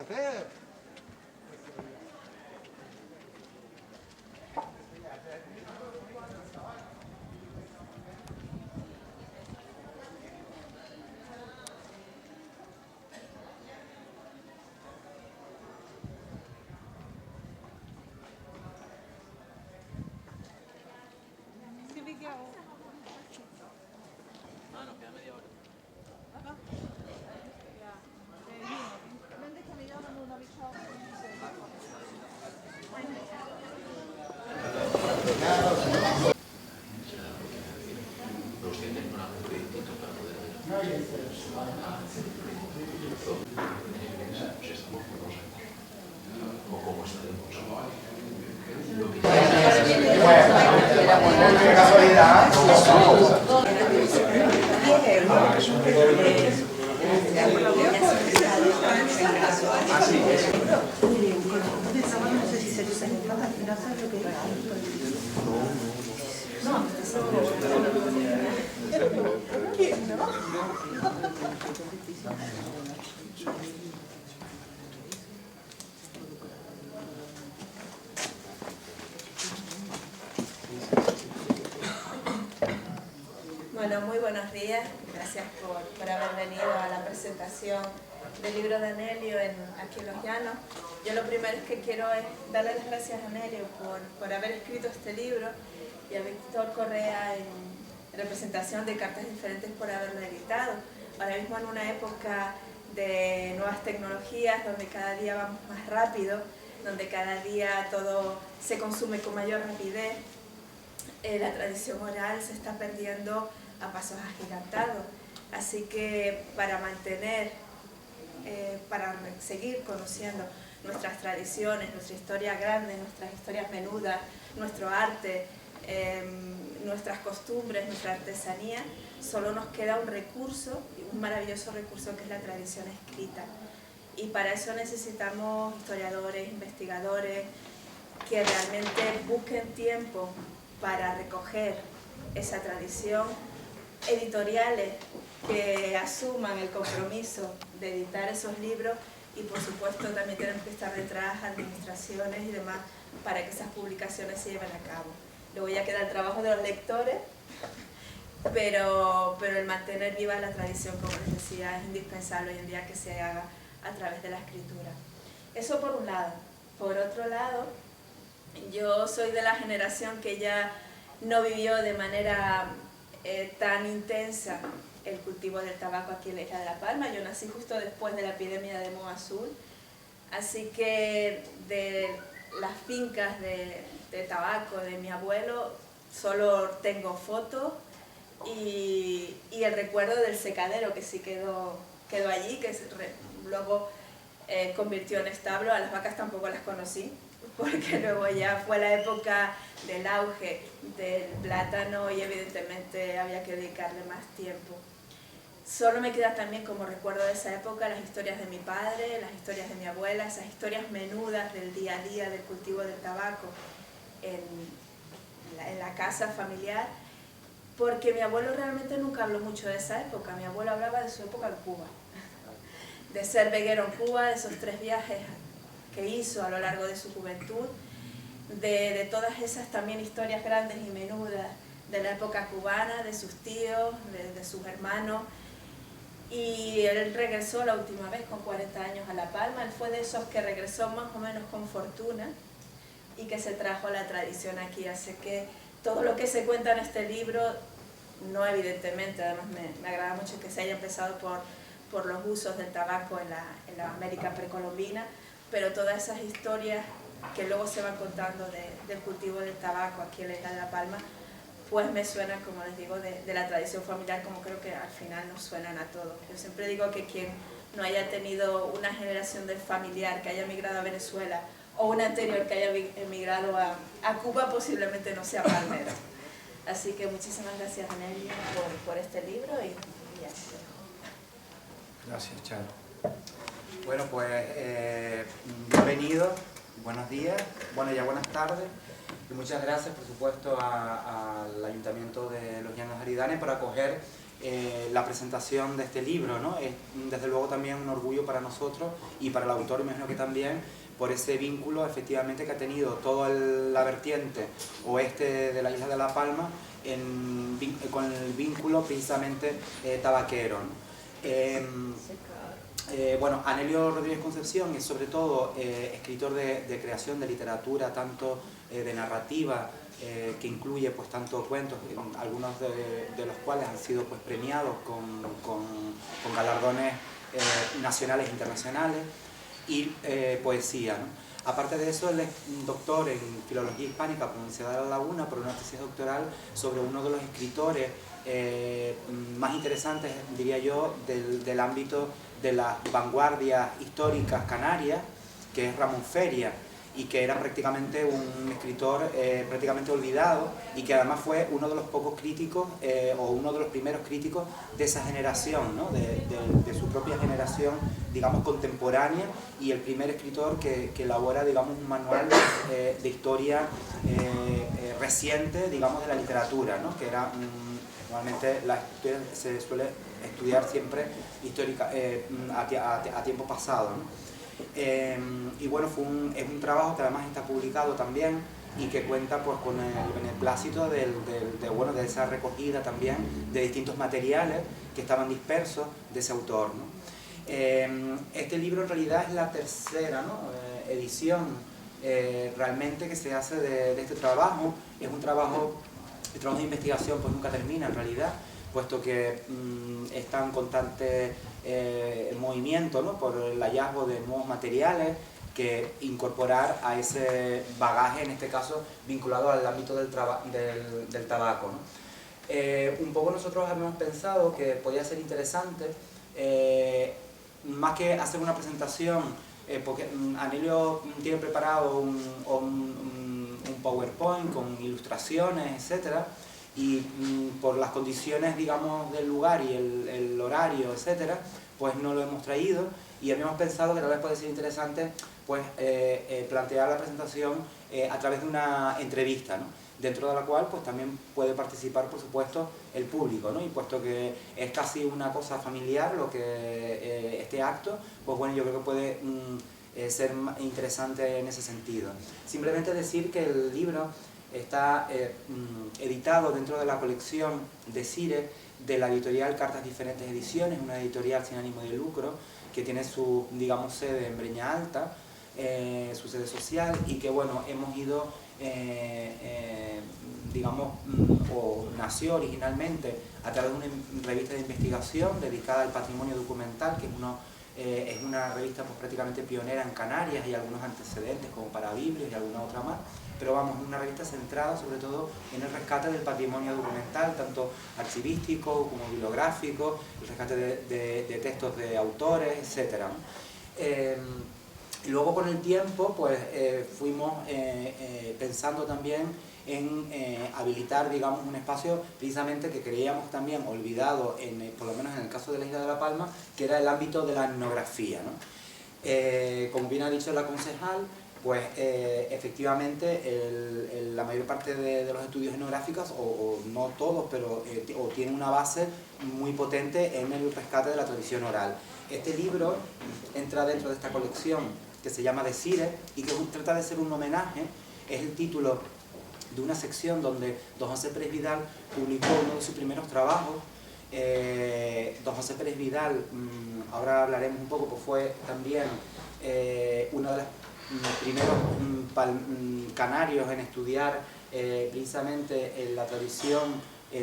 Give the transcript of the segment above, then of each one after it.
placer. Qué casualidad. Bueno, muy buenos días. Gracias por haber venido a la presentación del libro de Anelio aquí en Los Llanos. Yo lo primero que quiero es darle las gracias a Anelio por haber escrito este libro y a Víctor Correa en representación de Cartas Diferentes por haberlo editado. Ahora mismo en una época de nuevas tecnologías, donde cada día vamos más rápido, donde cada día todo se consume con mayor rapidez, la tradición oral se está perdiendo a pasos agigantados. Así que para mantener, para seguir conociendo nuestras tradiciones, nuestra historia grande, nuestras historias menudas, nuestro arte, nuestras costumbres, nuestra artesanía, solo nos queda un recurso, un maravilloso recurso que es la tradición escrita. Y para eso necesitamos historiadores, investigadores, que realmente busquen tiempo para recoger esa tradición, editoriales que asuman el compromiso de editar esos libros y por supuesto también tenemos que estar detrás, administraciones y demás, para que esas publicaciones se lleven a cabo. Luego ya queda el trabajo de los lectores, pero el mantener viva la tradición, como les decía, es indispensable hoy en día que se haga a través de la escritura. Eso por un lado. Por otro lado, yo soy de la generación que ya no vivió de manera tan intensa el cultivo del tabaco aquí en la isla de La Palma. Yo nací justo después de la epidemia de moho azul, así que de las fincas de tabaco de mi abuelo solo tengo fotos y el recuerdo del secadero que sí quedó allí, que luego convirtió en establo. A las vacas tampoco las conocí, porque luego ya fue la época del auge del plátano y evidentemente había que dedicarle más tiempo. Solo me queda también como recuerdo de esa época las historias de mi padre, las historias de mi abuela, esas historias menudas del día a día del cultivo del tabaco en la casa familiar, porque mi abuelo realmente nunca habló mucho de esa época. Mi abuelo hablaba de su época en Cuba, de ser veguero en Cuba, de esos 3 viajes que hizo a lo largo de su juventud, de todas esas también historias grandes y menudas de la época cubana, de sus tíos, de sus hermanos. Y él regresó la última vez con 40 años a La Palma. Él fue de esos que regresó más o menos con fortuna y que se trajo la tradición aquí. Así que todo lo que se cuenta en este libro, no evidentemente, además me agrada mucho que se haya empezado por los usos del tabaco en la América precolombina, pero todas esas historias que luego se van contando del cultivo del tabaco aquí en la isla de La Palma, pues me suenan, como les digo, de la tradición familiar, como creo que al final nos suenan a todos. Yo siempre digo que quien no haya tenido una generación de familiar que haya emigrado a Venezuela o una anterior que haya emigrado a Cuba, posiblemente no sea palmero. Así que muchísimas gracias, Anelio, por este libro y ya. Gracias, Charo. Bueno, pues bienvenido, buenos días, bueno, ya buenas tardes. Y muchas gracias, por supuesto, al Ayuntamiento de Los Llanos Aridanes por acoger la presentación de este libro, ¿no? Es desde luego también un orgullo para nosotros y para el autor, imagino que también, por ese vínculo efectivamente que ha tenido toda la vertiente oeste de la isla de La Palma con el vínculo precisamente tabaquero, ¿no? Bueno, Anelio Rodríguez Concepción es sobre todo escritor de creación de literatura, tanto de narrativa, que incluye pues tanto cuentos, algunos de los cuales han sido pues premiados con galardones nacionales e internacionales, y poesía, ¿no? Aparte de eso, él es doctor en Filología Hispánica por la Universidad de La Laguna, por una tesis doctoral sobre uno de los escritores más interesantes, diría yo, del ámbito de las vanguardias históricas canarias, que es Ramón Feria, y que era prácticamente un escritor prácticamente olvidado, y que además fue uno de los pocos críticos o uno de los primeros críticos de esa generación, ¿no? de su propia generación, digamos, contemporánea, y el primer escritor que elabora, digamos, un manual de historia reciente, digamos, de la literatura, ¿no? Que era normalmente la historia se suele estudiar siempre histórica a tiempo pasado, ¿no? Y bueno, es un trabajo que además está publicado también y que cuenta pues con el beneplácito de esa recogida también de distintos materiales que estaban dispersos de ese autor, ¿no? Este libro en realidad es la tercera, ¿no? Edición realmente que se hace de este trabajo. Es un trabajo, el trabajo de investigación pues nunca termina en realidad, puesto que está en constante movimiento, ¿no? Por el hallazgo de nuevos materiales que incorporar a ese bagaje, en este caso vinculado al ámbito del tabaco, ¿no? Un poco nosotros habíamos pensado que podía ser interesante, más que hacer una presentación, porque Anelio tiene preparado un PowerPoint con ilustraciones, etcétera, y por las condiciones, digamos, del lugar y el horario, etcétera, pues no lo hemos traído, y habíamos pensado que tal vez puede ser interesante pues plantear la presentación a través de una entrevista, ¿no? Dentro de la cual pues también puede participar, por supuesto, el público, ¿no? Y puesto que es casi una cosa familiar lo que este acto, pues bueno, yo creo que puede ser interesante en ese sentido. Simplemente decir que el libro está editado dentro de la colección de CIRE de la editorial Cartas Diferentes Ediciones, una editorial sin ánimo de lucro que tiene su, digamos, sede en Breña Alta, su sede social, y que bueno, hemos ido, digamos, o nació originalmente a través de una revista de investigación dedicada al patrimonio documental, que es una revista pues, prácticamente pionera en Canarias, y algunos antecedentes como para Biblios y alguna otra más, pero vamos, una revista centrada sobre todo en el rescate del patrimonio documental, tanto archivístico como bibliográfico, el rescate de textos de autores, etc. Y luego con el tiempo pues fuimos pensando también en habilitar, digamos, un espacio precisamente que creíamos también olvidado, por lo menos en el caso de la isla de La Palma, que era el ámbito de la etnografía, ¿no? Como bien ha dicho la concejal, pues efectivamente la mayor parte de los estudios etnográficos, o no todos, pero tienen una base muy potente en el rescate de la tradición oral. Este libro entra dentro de esta colección que se llama De Cire y que trata de ser un homenaje, es el título de una sección donde don José Pérez Vidal publicó uno de sus primeros trabajos. Don José Pérez Vidal, ahora hablaremos un poco, pues fue también uno de los primeros canarios en estudiar precisamente la tradición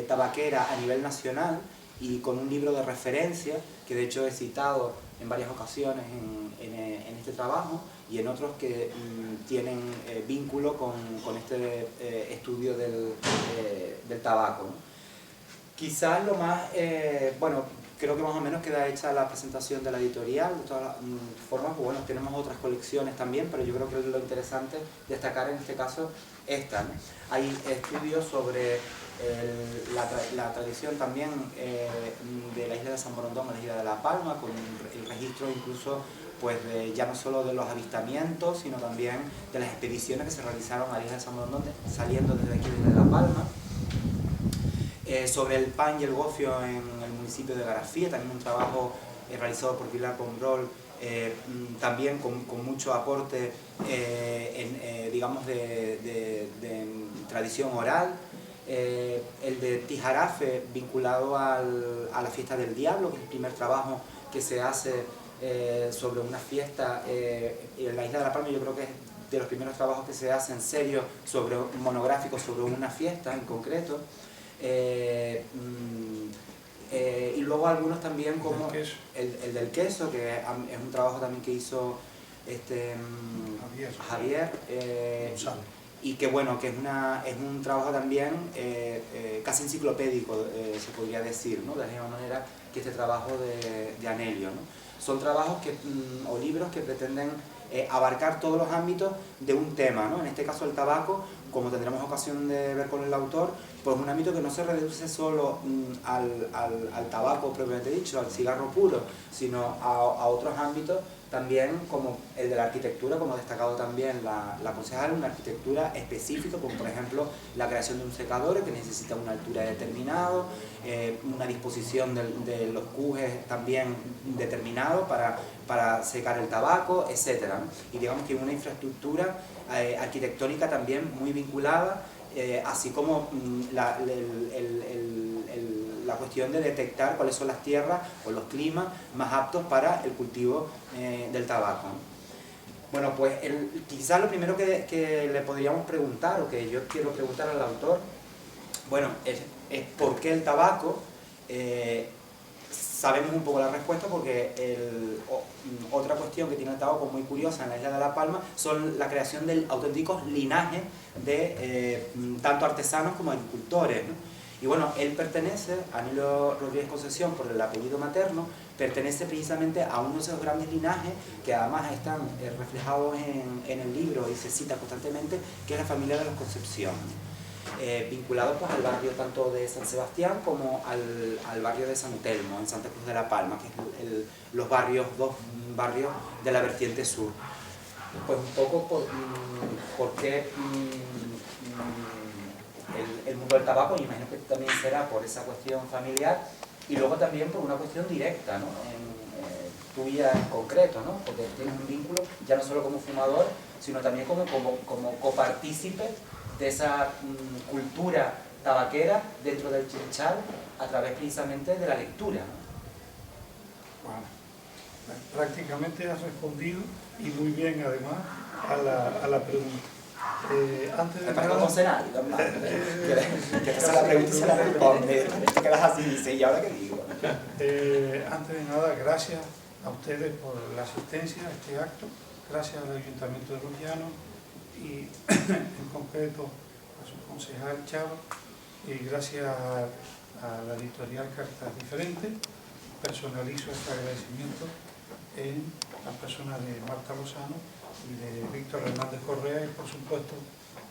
tabaquera a nivel nacional, y con un libro de referencia que de hecho he citado en varias ocasiones en este trabajo, y en otros que tienen vínculo con este estudio del tabaco, ¿no? Quizás lo más, bueno, creo que más o menos queda hecha la presentación de la editorial. De todas formas, pues bueno, tenemos otras colecciones también, pero yo creo que es lo interesante destacar en este caso esta, ¿no? Hay estudios sobre la tradición también de la isla de San Borondón, la isla de La Palma, con el registro incluso pues ya no solo de los avistamientos, sino también de las expediciones que se realizaron a la isla de San Borondón saliendo desde aquí, desde La Palma. sobre el pan y el gofio en el municipio de Garafía, también un trabajo realizado por Pilar Pombrol, también con mucho aporte digamos de tradición oral. El de Tijarafe, vinculado a la fiesta del diablo, que es el primer trabajo que se hace sobre una fiesta en la isla de La Palma. Yo creo que es de los primeros trabajos que se hace en serio monográficos sobre una fiesta en concreto. Y luego algunos también como el del queso, que es un trabajo también que hizo Javier y que bueno, que es un trabajo también casi enciclopédico, se podría decir, ¿no? De la misma manera que este trabajo de Anelio, ¿no? Son trabajos o libros que pretenden abarcar todos los ámbitos de un tema, ¿no? En este caso el tabaco, como tendremos ocasión de ver con el autor, pues un ámbito que no se reduce solo al tabaco propiamente dicho, al cigarro puro, sino a otros ámbitos también, como el de la arquitectura, como ha destacado también la concejal, una arquitectura específica, como por ejemplo la creación de un secador que necesita una altura determinada, una disposición de los cujes también determinado para secar el tabaco, etc. Y digamos que una infraestructura arquitectónica también muy vinculada, así como la cuestión de detectar cuáles son las tierras o los climas más aptos para el cultivo del tabaco. Bueno, pues quizás lo primero que le podríamos preguntar, o que yo quiero preguntar al autor, bueno, es ¿por qué el tabaco? Sabemos un poco la respuesta, porque otra cuestión que tiene el tabaco muy curiosa en la isla de La Palma son la creación de auténticos linajes de tanto artesanos como agricultores, ¿no? Y bueno, él pertenece, Anelio Rodríguez Concepción, por el apellido materno, pertenece precisamente a uno de esos grandes linajes que además están reflejados en el libro y se cita constantemente, que es la familia de los Concepción, vinculado pues al barrio tanto de San Sebastián como al barrio de San Telmo, en Santa Cruz de La Palma, que es dos barrios de la vertiente sur. Pues un poco por qué el mundo del tabaco, y imagino que también será por esa cuestión familiar, y luego también por una cuestión directa, ¿no? Tuya en concreto, ¿no? Porque tienes un vínculo ya no solo como fumador, sino también como copartícipe de esa cultura tabaquera dentro del Chinchal, a través precisamente de la lectura, ¿no? Bueno, prácticamente has respondido, y muy bien además, a la pregunta. Antes de nada, que esa la pregunta se la responde, te quedas así y dices, ¿y ahora qué digo? Antes de nada, gracias a ustedes por la asistencia a este acto, gracias al Ayuntamiento de Los Llanos y en concreto a su concejal Chava, y gracias a la editorial Cartas Diferentes. Personalizo este agradecimiento en la persona de Marta Lozano y de Víctor Hernández Correa, y por supuesto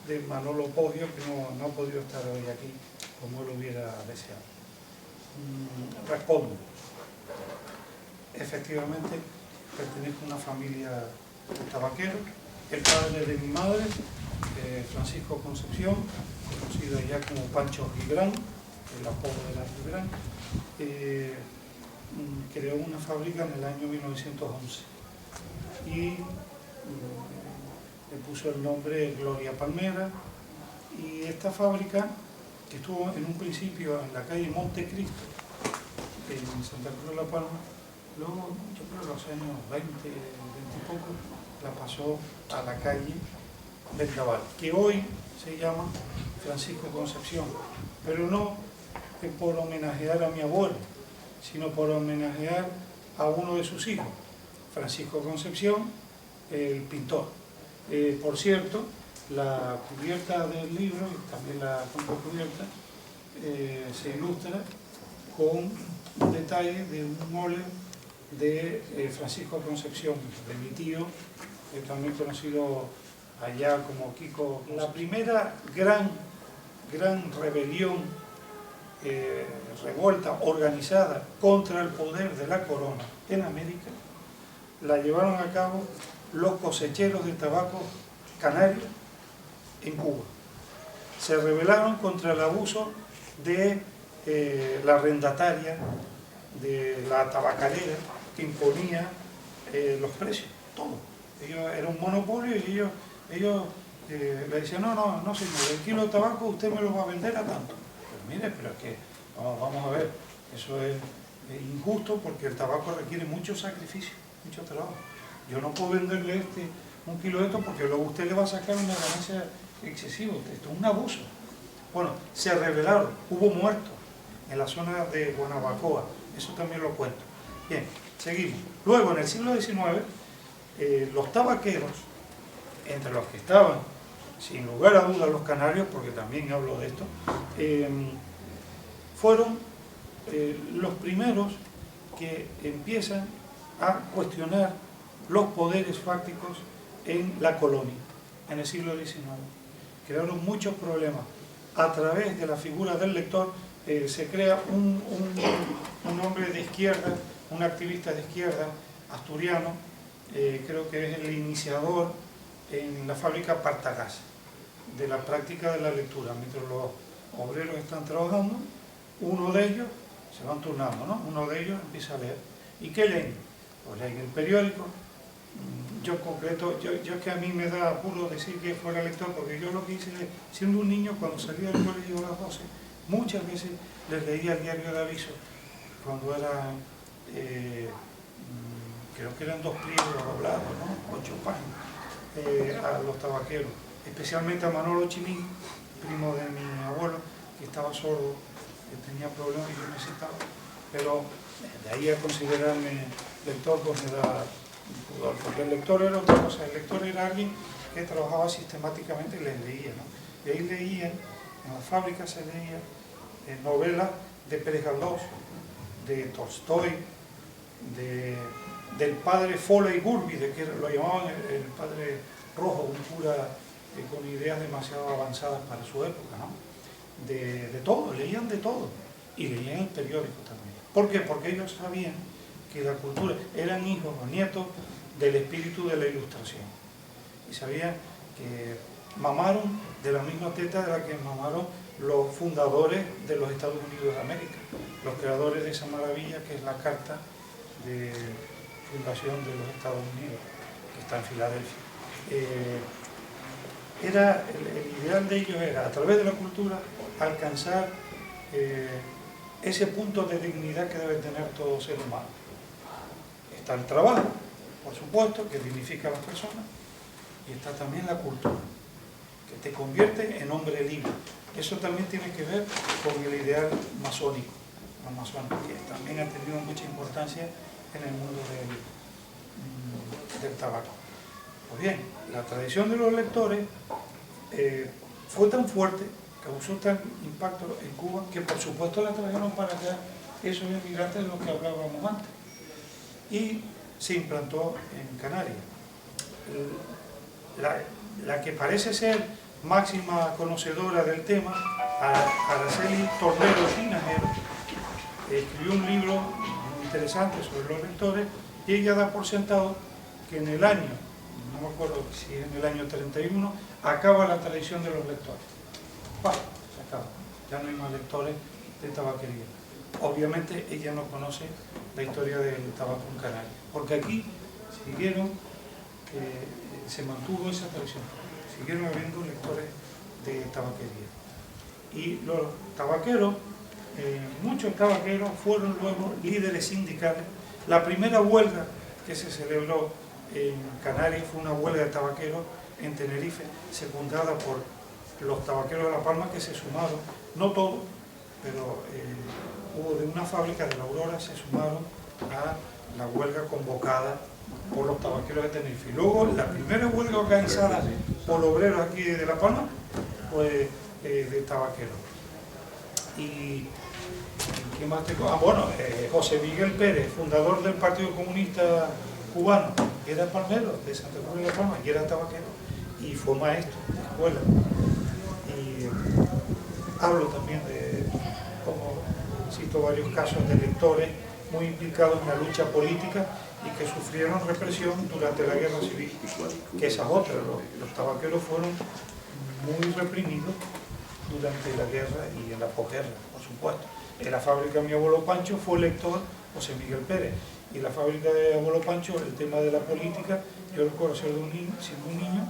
de Manolo Poggio, que no ha podido estar hoy aquí como él hubiera deseado. Respondo. Efectivamente, pertenezco a una familia de tabaqueros. El padre de mi madre, Francisco Concepción, conocido ya como Pancho Gibran, el apodo de la Gibran, creó una fábrica en el año 1911 y le puso el nombre Gloria Palmera, y esta fábrica, que estuvo en un principio en la calle Montecristo, en Santa Cruz de La Palma, luego, yo creo en los años 20 y poco, la pasó a la calle Vendaval, que hoy se llama Francisco Concepción, pero no por homenajear a mi abuelo, sino por homenajear a uno de sus hijos, Francisco Concepción, el pintor. Por cierto, la cubierta del libro, y también la contracubierta, se ilustra con un detalle de un óleo de Francisco Concepción, de mi tío, también conocido allá como Kiko. La primera gran rebelión, revuelta organizada contra el poder de la corona en América, la llevaron a cabo los cosecheros de tabaco canarios en Cuba. Se rebelaron contra el abuso de la arrendataria de la tabacalera que imponía los precios, todo. Era un monopolio y ellos le decían, no señor, el kilo de tabaco usted me lo va a vender a tanto. Pero mire, pero es que, vamos a ver, eso es injusto porque el tabaco requiere mucho sacrificio, mucho trabajo. Yo no puedo venderle un kilo de esto porque luego usted le va a sacar una ganancia excesiva. Esto es un abuso. Bueno, se rebelaron, hubo muertos en la zona de Guanabacoa, eso también lo cuento. Bien, seguimos. Luego, en el siglo XIX, los tabaqueros, entre los que estaban, sin lugar a dudas, los canarios, porque también hablo de esto, fueron los primeros que empiezan a cuestionar los poderes fácticos en la colonia, en el siglo XIX. Crearon muchos problemas. A través de la figura del lector se crea un hombre de izquierda, un activista de izquierda, asturiano, creo que es el iniciador en la fábrica Partagás, de la práctica de la lectura. Mientras los obreros están trabajando, uno de ellos, se van turnando, ¿no? Uno de ellos empieza a leer. ¿Y qué leen? Pues leen el periódico. Yo en concreto, yo es que a mí me da apuro decir que fuera lector, porque yo lo que hice, siendo un niño, cuando salía del colegio a las 12, muchas veces les leía el diario de aviso, cuando era, creo que eran 2 pliegos doblados, ¿no? 8 páginas, a los tabaqueros, especialmente a Manolo Chimín, primo de mi abuelo, que estaba sordo, que tenía problemas y yo necesitaba, pero de ahí a considerarme lector, pues me da pudor, porque el lector era otra cosa. El lector era alguien que trabajaba sistemáticamente y les leía, ¿no? Y ahí leían, en las fábricas se leían novelas de Pérez Galdós, de Tolstoy, del padre Fola Igurbide, que lo llamaban el padre rojo, un cura con ideas demasiado avanzadas para su época, ¿no? De todo, leían de todo, y leían el periódico también. ¿Por qué? Porque ellos sabían que la cultura, eran hijos o nietos del espíritu de la Ilustración, y sabían que mamaron de la misma teta de la que mamaron los fundadores de los Estados Unidos de América, los creadores de esa maravilla que es la Carta de Fundación de los Estados Unidos, que está en Filadelfia. El ideal de ellos era, a través de la cultura, alcanzar ese punto de dignidad que debe tener todo ser humano. Está el trabajo, por supuesto, que dignifica a las personas, y está también la cultura, que te convierte en hombre libre. Eso también tiene que ver con el ideal masónico, que también ha tenido mucha importancia en el mundo del tabaco. Pues bien, la tradición de los lectores fue tan fuerte, causó tan impacto en Cuba, que por supuesto la trajeron para acá esos inmigrantes de los que hablábamos antes, y se implantó en Canarias. La que parece ser máxima conocedora del tema, Araceli Tornero Tinajero, escribió un libro muy interesante sobre los lectores, y ella da por sentado que en el año, no me acuerdo si es en el año 31, acaba la tradición de los lectores. Bueno, se acaba, ya no hay más lectores de tabaquería. Obviamente ella no conoce la historia del tabaco en Canarias, porque aquí siguieron, se mantuvo esa tradición, siguieron habiendo lectores de tabaquería. Y los tabaqueros, muchos tabaqueros fueron luego líderes sindicales. La primera huelga que se celebró en Canarias fue una huelga de tabaqueros en Tenerife, secundada por los tabaqueros de La Palma, que se sumaron, no todos, pero hubo de una fábrica de la Aurora, se sumaron a la huelga convocada por los tabaqueros de Tenerife. Y luego la primera huelga organizada por obreros aquí de La Palma fue de tabaqueros. Y ¿qué más tengo? Bueno, José Miguel Pérez, fundador del Partido Comunista Cubano, era palmero de Santa Cruz de La Palma y era tabaquero, y fue maestro de escuela. Y hablo también de, como cito varios casos de lectores muy implicados en la lucha política y que sufrieron represión durante la Guerra Civil, que esa es otra. Los tabaqueros fueron muy reprimidos durante la guerra y en la posguerra, por supuesto. En la fábrica de mi abuelo Pancho fue lector José Miguel Pérez, y en la fábrica de abuelo Pancho el tema de la política, yo recuerdo siendo un niño,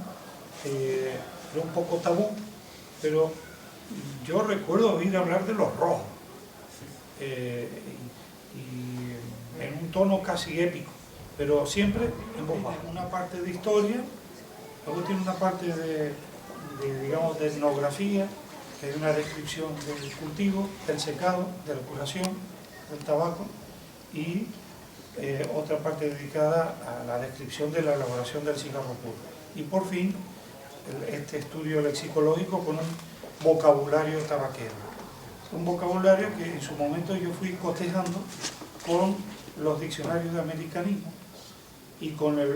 era un poco tabú, pero yo recuerdo oír hablar de los rojos, y en un tono casi épico, pero siempre en voz baja. Una parte de historia, luego tiene una parte digamos, de etnografía, que hay una descripción del cultivo, del secado, de la curación del tabaco, y otra parte dedicada a la descripción de la elaboración del cigarro puro. Y por fin, este estudio lexicológico con un vocabulario tabaquero. Un vocabulario que en su momento yo fui cotejando con los diccionarios de americanismo y con el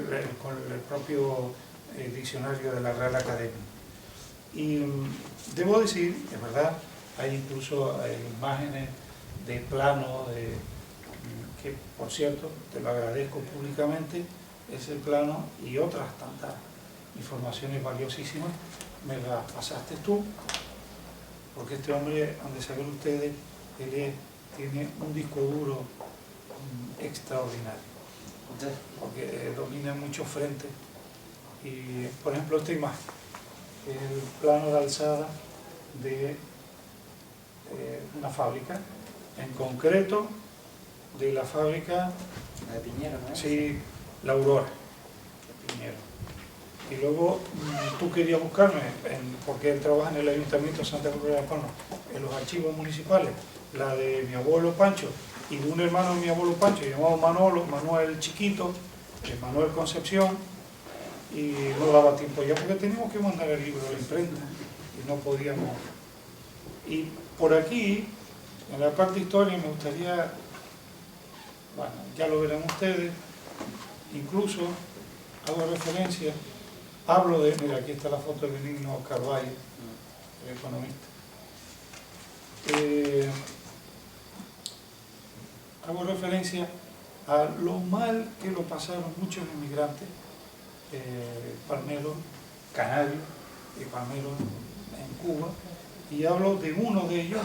propio diccionario de la Real Academia. Y debo decir, es verdad, hay incluso imágenes de plano, que por cierto, te lo agradezco públicamente, ese plano y otras tantas informaciones valiosísimas, me las pasaste tú, porque este hombre, han de saber ustedes, tiene un disco duro extraordinario, porque domina muchos frentes. Y por ejemplo esta imagen, el plano de alzada de una fábrica, en concreto de la fábrica La de Piñero, ¿no? Sí, la Aurora de Piñero. Y luego tú querías buscarme, porque él trabaja en el Ayuntamiento de Santa Cruz de la Palma, en los archivos municipales, la de mi abuelo Pancho y de un hermano de mi abuelo Pancho llamado Manuel Chiquito, Manuel Concepción, y no daba tiempo ya porque teníamos que mandar el libro a la imprenta y no podíamos. Y por aquí, en la parte de historia, me gustaría, bueno, ya lo verán ustedes, incluso hago referencia, hablo de, mira, aquí está la foto de Benigno Carvalho, el economista. Hago referencia a lo mal que lo pasaron muchos inmigrantes, palmeros, canarios y palmeros en Cuba, y hablo de uno de ellos,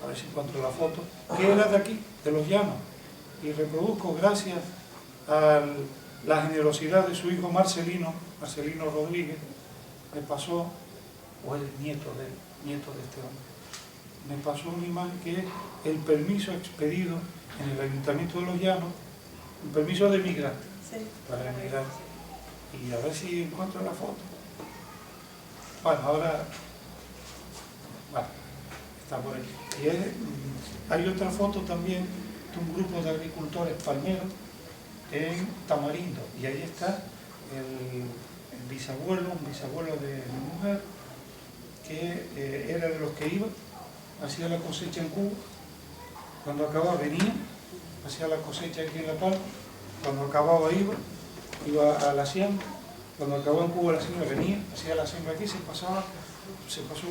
a ver si encuentro la foto, que era de aquí, de los Llanos, y reproduzco gracias a la generosidad de su hijo Marcelino Rodríguez, me pasó, o el nieto de este hombre, me pasó una imagen que es el permiso expedido en el Ayuntamiento de los Llanos, un permiso de migrante, sí, para emigrar. Y a ver si encuentro la foto. Bueno, ahora, bueno, está por ahí. Y hay otra foto también de un grupo de agricultores palmeros en Tamarindo, y ahí está un bisabuelo de mi mujer, que era de los que iba, hacía la cosecha en Cuba, cuando acababa venía, hacía la cosecha aquí en La Palma, cuando acababa iba a la siembra, cuando acabó en Cuba la siembra venía, hacía la siembra aquí, se pasó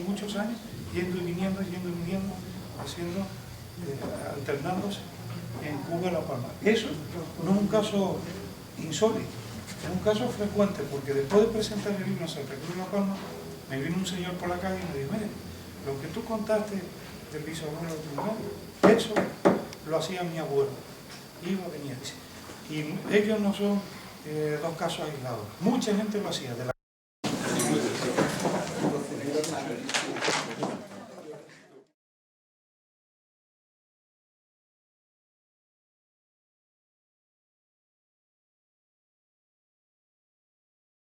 muchos años yendo y viniendo, haciendo, alternándose en Cuba y La Palma. Eso no es un caso insólito, es un caso frecuente, porque después de presentar el libro en Santa Cruz de La Palma, me vino un señor por la calle y me dijo, mire, lo que tú contaste del bisabuelo de tu mujer, eso lo hacía mi abuelo, iba, venía, dice. Y ellos no son dos casos aislados, mucha gente lo hacía.